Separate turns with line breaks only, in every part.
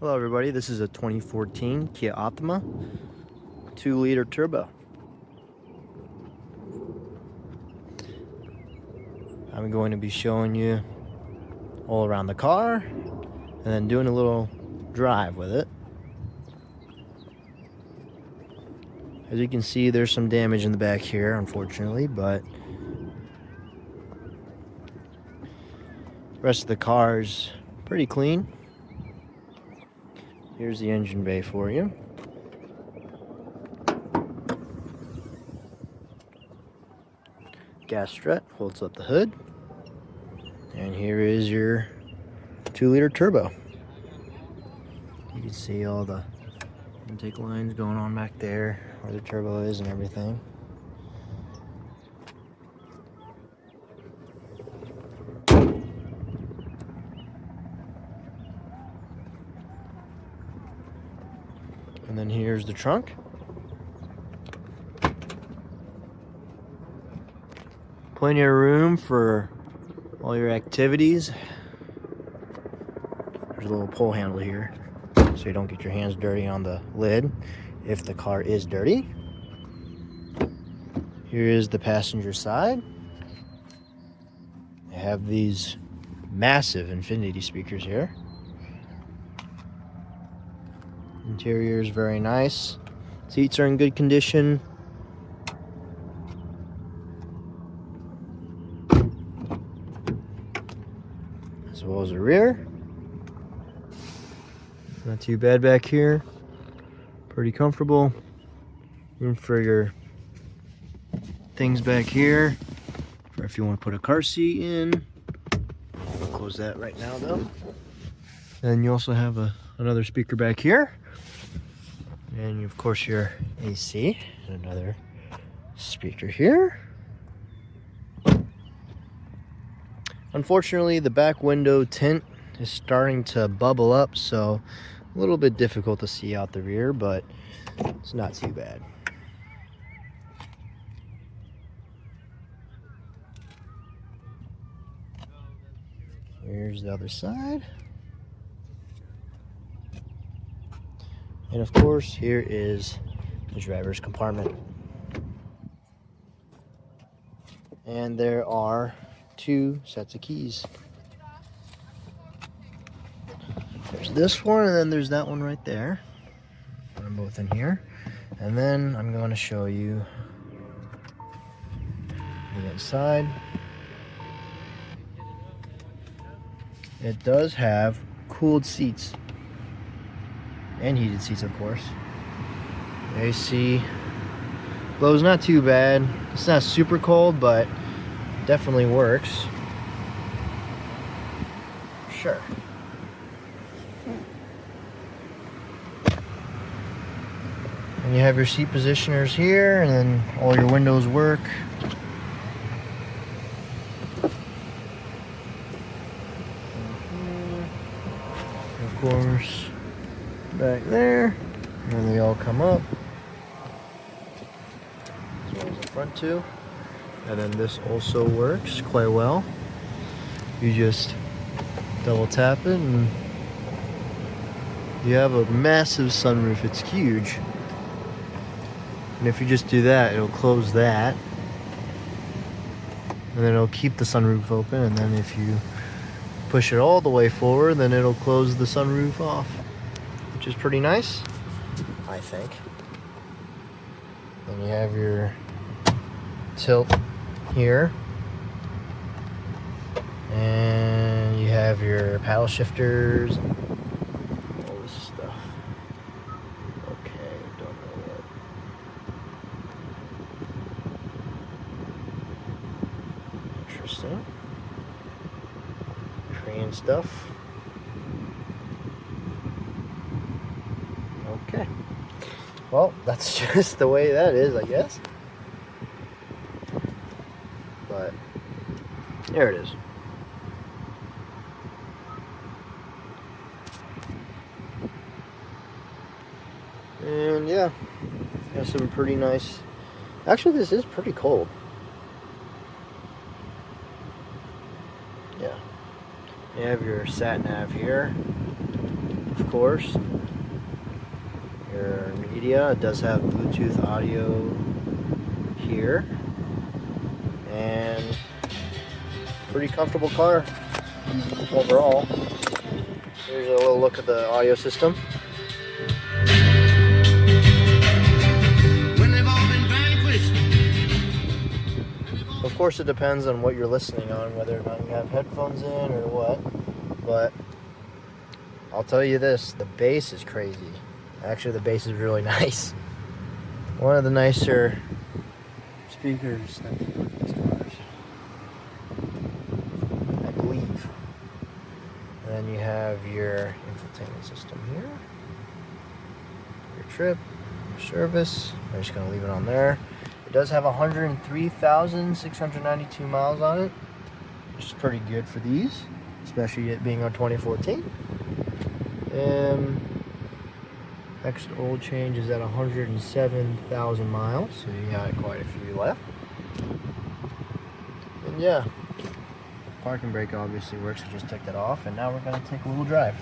Hello everybody, this is a 2014 Kia Optima 2-liter turbo. I'm going to be showing you all around the car and then doing a little drive with it. As you can see, there's some damage in the back here, unfortunately, but the rest of the car is pretty clean. Here's the engine bay for you. Gas strut holds up the hood. And here is your 2-liter turbo. You can see all the intake lines going on back there, where the turbo is and everything. And then here's the trunk. Plenty of room for all your activities. There's a little pull handle here, so you don't get your hands dirty on the lid if the car is dirty. Here is the passenger side. They have these massive infinity speakers here. Interior is very nice. Seats are in good condition. As well as the rear. Not too bad back here. Pretty comfortable. Room for your things back here, or if you want to put a car seat in. I'll close that right now though. And you also have another speaker back here. And of course your AC, and another speaker here. Unfortunately, the back window tint is starting to bubble up, so a little bit difficult to see out the rear, but it's not too bad. Here's the other side. And of course, here is the driver's compartment. And there are 2 sets of keys. There's this one, and then there's that one right there. Put them both in here. And then I'm going to show you the inside. It does have cooled seats. And heated seats, of course. AC blow's not too bad. It's not super cold, but definitely works. Sure. And you have your seat positioners here, and then all your windows work. Of course, back there, and they all come up, as well as the front too. And then this also works quite well. You just double tap it and you have a massive sunroof. It's huge. And if you just do that, it'll close that, and then it'll keep the sunroof open. And then if you push it all the way forward, then it'll close the sunroof off, which is pretty nice, I think. Then you have your tilt here, and you have your paddle shifters, all this stuff. Okay, don't know what. Interesting. Korean stuff. Okay. Well, that's just the way that is, I guess. But there it is. And yeah, got some pretty nice. Actually, this is pretty cold. Yeah. You have your sat nav here. of course. Your media, it does have Bluetooth audio here, and pretty comfortable car overall. Here's a little look at the audio system. Of course, it depends on what you're listening on, whether or not you have headphones in or what, but I'll tell you this, the bass is crazy. Actually, the bass is really nice. One of the nicer speakers that they put in these cars, I believe. And then you have your infotainment system here, your trip, your service. I'm just going to leave it on there. It does have 103,692 miles on it, which is pretty good for these, especially it being on 2014. Next oil change is at 107,000 miles, so you got quite a few left. And yeah, parking brake obviously works. I just took that off, and now we're going to take a little drive.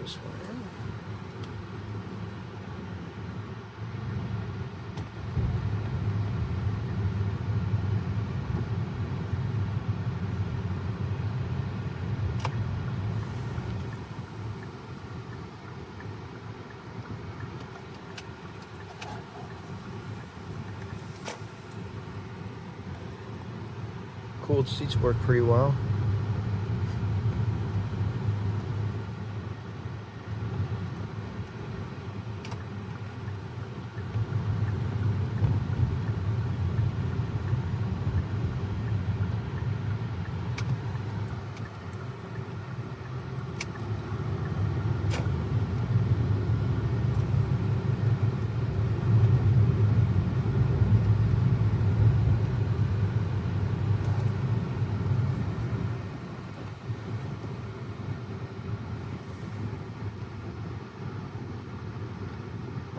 This one. Cooled seats work pretty well.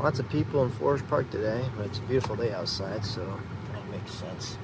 Lots of people in Forest Park today, but it's a beautiful day outside, so that makes sense.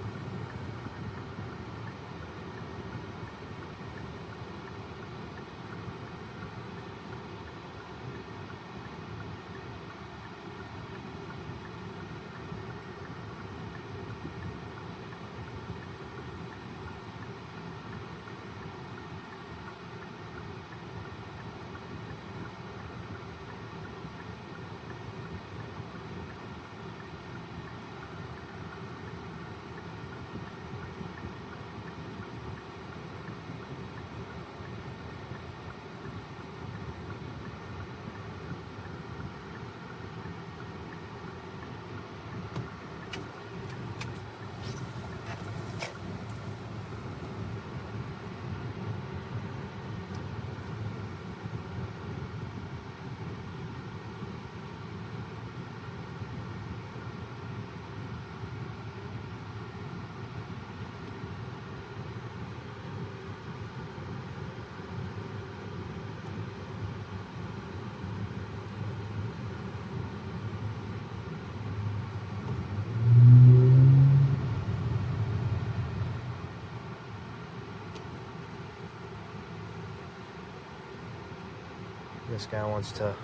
This guy wants to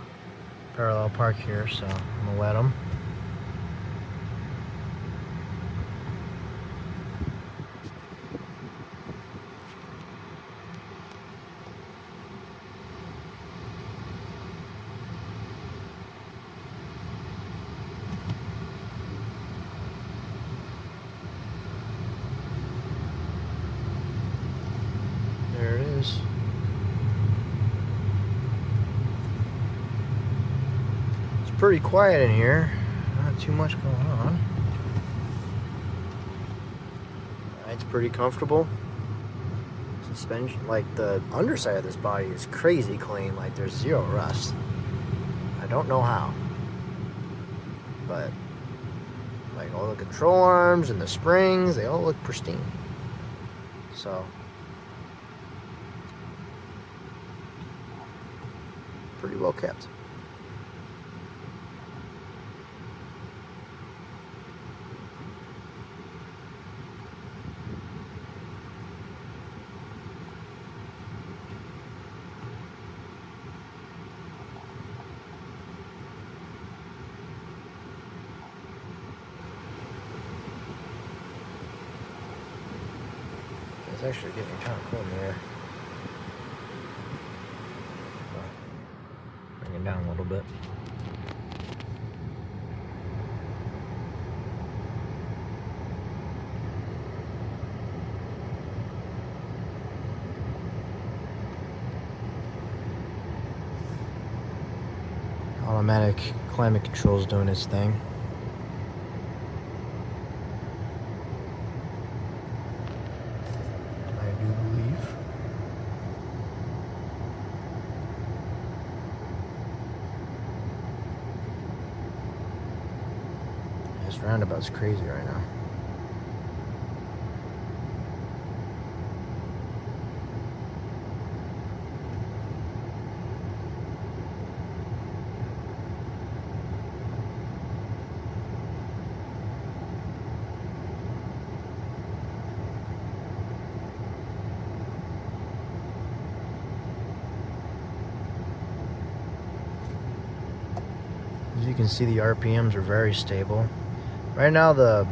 parallel park here, so I'm gonna let him. There it is. Pretty quiet in here, not too much going on. It's pretty comfortable. It's suspension, like the underside of this body is crazy clean. Like there's zero rust. I don't know how, but like all the control arms and the springs, they all look pristine. So pretty well kept. It's actually getting kind of cool in the air. Bring it down a little bit. Automatic climate control is doing its thing. This roundabout's crazy right now. As you can see, the RPMs are very stable. Right now the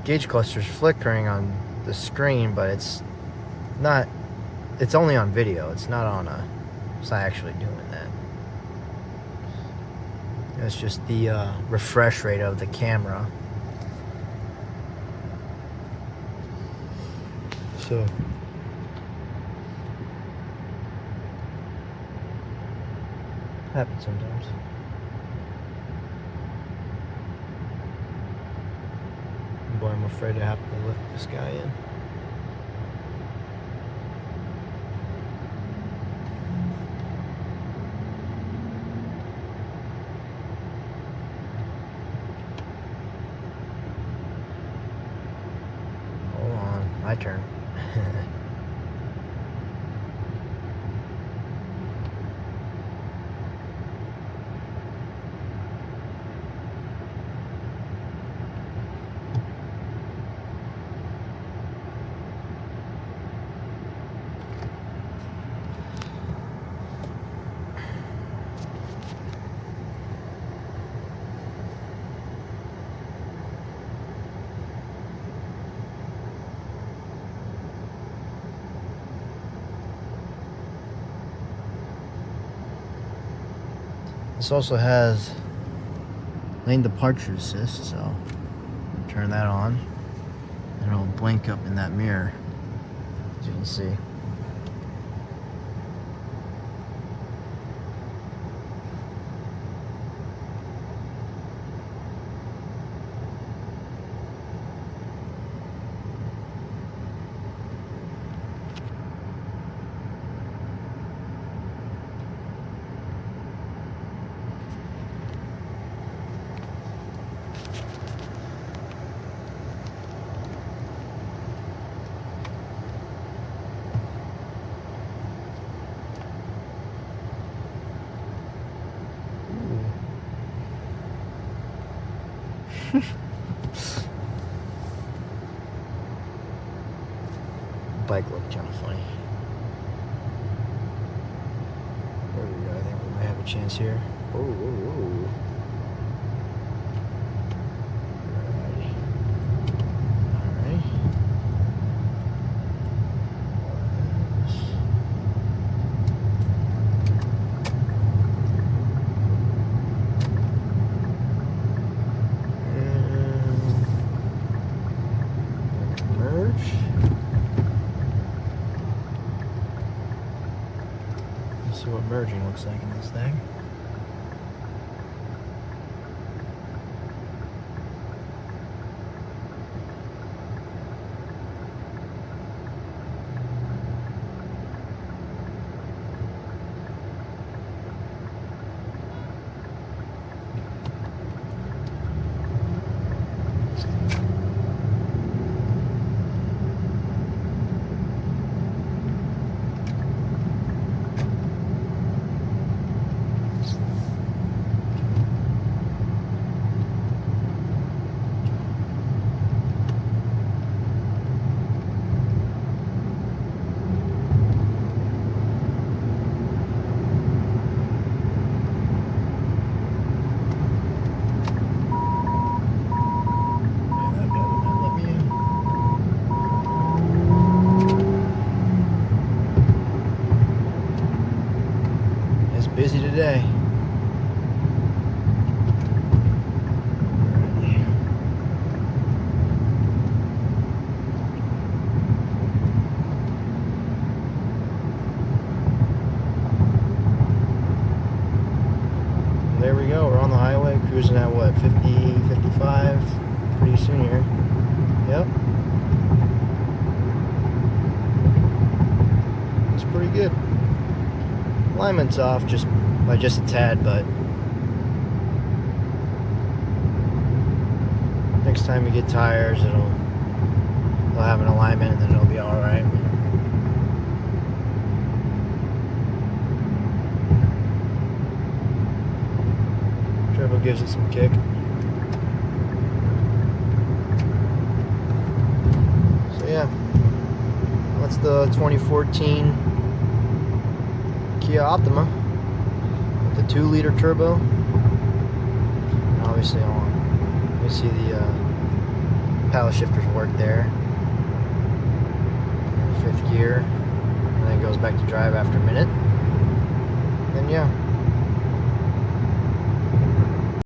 gauge cluster is flickering on the screen, but it's only on video. It's not actually doing that. It's just the refresh rate of the camera. So happens sometimes. Boy, I'm afraid I have to lift this guy in. Hold on, my turn. This also has lane departure assist, so turn that on and it'll blink up in that mirror, as you can see. Bike looked kind of funny. There we go. I think we might have a chance here. Oh, oh, oh. Alrighty. Alright. See what merging looks like in this thing. It's busy today. There we go, we're on the highway, cruising at what, 50, 55, pretty soon here. Yep. It's pretty good. Alignment's off by just a tad, but next time you get tires, it'll have an alignment and then it'll be alright. Turbo gives it some kick. So yeah, that's the 2014 Kia Optima with the 2-liter turbo. And obviously, you see the paddle shifters work there. 5th gear, and then it goes back to drive after a minute. And yeah.